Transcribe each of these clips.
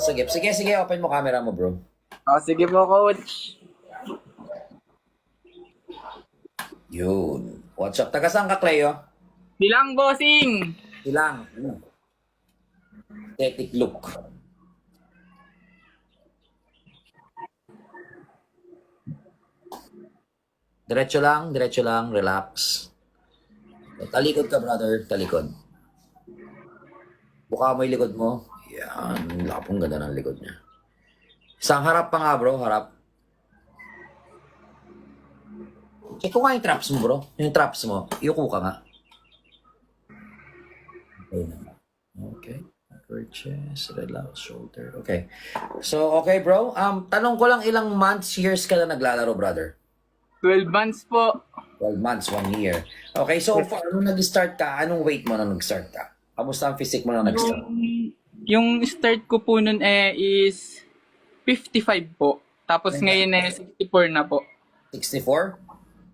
sige. Sige, open mo camera mo, bro. Sige po, coach. Yun. What's up? Taga saan ka, Cleo? Bilang bossing. Ilang. Aesthetic look. Diretso lang, relax. Talikod ka, brother, talikod. Buka mo yung likod mo. Yan, lapong ganda ng likod niya. Isang harap pa nga, bro, harap. Check ko nga yung traps mo, bro. Yung traps mo. Yuko ka nga. Okay naman. Okay. Upper chest, relax, shoulder. Okay. So, okay, bro. Tanong ko lang ilang months, years ka na naglalaro, brother? 12 months po. 12 months, 1 year. Okay, so far, nung nag-start ka, anong weight mo nung nag-start ka? Kamusta ang physique mo nung nag-start? Yung start ko po nun is 55 po. Tapos ngayon 64 na po. 64?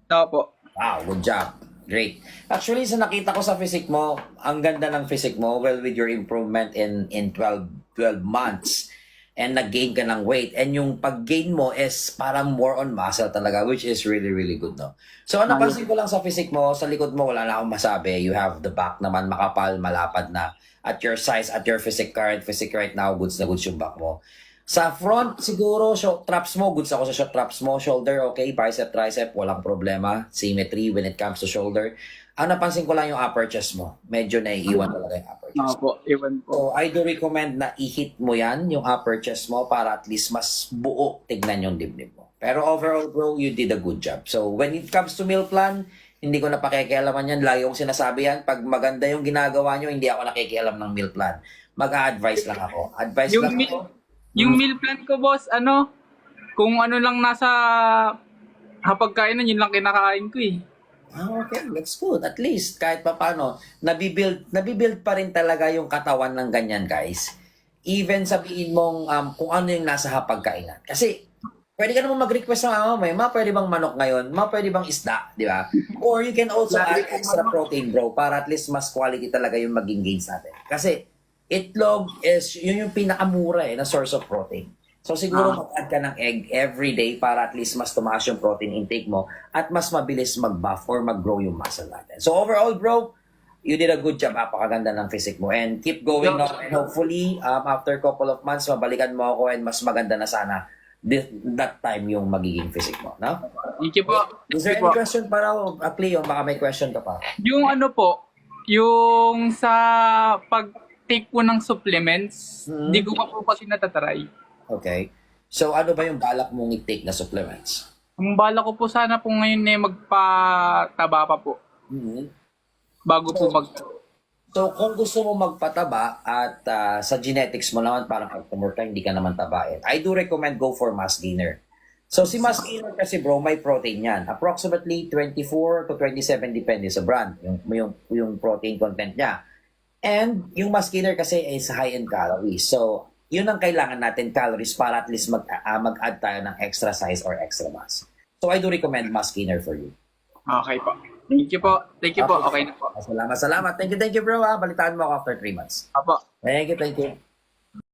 Tao po. Wow, good job. Great. Actually, sa nakita ko sa physique mo, ang ganda ng physique mo, well, with your improvement in 12 months, and nag-gain ka ng weight, and yung pag-gain mo is parang more on muscle talaga, which is really, really good, no? So, ang napansin ko lang sa physique mo, sa likod mo, wala na akong masabi. You have the back naman, makapal, malapad na. At your size, at your current physique right now, goods na goods yung back mo. Sa front, siguro, traps mo, goods ako sa traps mo. Shoulder, okay. Bicep, tricep, walang problema. Symmetry when it comes to shoulder. Ang napansin ko lang yung upper chest mo. Medyo naiiwan talaga yung upper chest. Po, iwan po. So, I do recommend na i-hit mo yan, yung upper chest mo, para at least mas buo tignan yung dibdib mo. Pero overall, bro, you did a good job. So, when it comes to meal plan, hindi ko na pakikialaman yan. Lagi kong sinasabi yan. Pag maganda yung ginagawa nyo, hindi ako nakikialam ng meal plan. Mag-a-advise lang ako. Advice Yung lang ako. Yung meal plan ko, boss, kung ano lang nasa hapagkainan, yun lang kinakain ko eh. Okay, that's good. At least, kahit pa paano, nabibuild pa rin talaga yung katawan ng ganyan, guys. Even sabihin mong kung ano yung nasa hapagkainan. Kasi, pwede ka naman mag-request ng pwede bang manok ngayon? Pwede bang isda? Di ba? Or you can also add extra protein, bro, para at least mas quality talaga yung maging gains natin. Kasi, itlog is, yun yung pinakamura na source of protein. So siguro mag-add ka ng egg every day para at least mas tumaas yung protein intake mo at mas mabilis mag-buff or mag-grow yung muscle natin. So overall, bro, you did a good job. Napakaganda ng physique mo. And keep going on. And hopefully, after a couple of months, mabalikan mo ako and mas maganda na sana that time yung magiging physique mo. No? Thank you po. Is there any question para Cleo? Baka may question ka pa. Yung yung sa pag-take po ng supplements, hindi ko pa po kasi natatry. Okay. So ano ba yung balak mong i-take na supplements? Ang bala ko po sana po ngayon magpataba pa po. Bago po So kung gusto mo magpataba at sa genetics mo naman parang pag tumor ka, hindi ka naman tabain, I do recommend go for mass gainer. So si mass gainer kasi bro, may protein yan. Approximately 24 to 27 depende sa brand, yung protein content niya. And yung mass gainer kasi is high in calories. So yun ang kailangan natin, calories, para at least mag-add tayo ng extra size or extra mass. So I do recommend mass gainer for you. Okay po. Thank you po. Thank you po. Okay na po. Salamat. Thank you bro. Balitaan mo ako after 3 months. Apo. Thank you.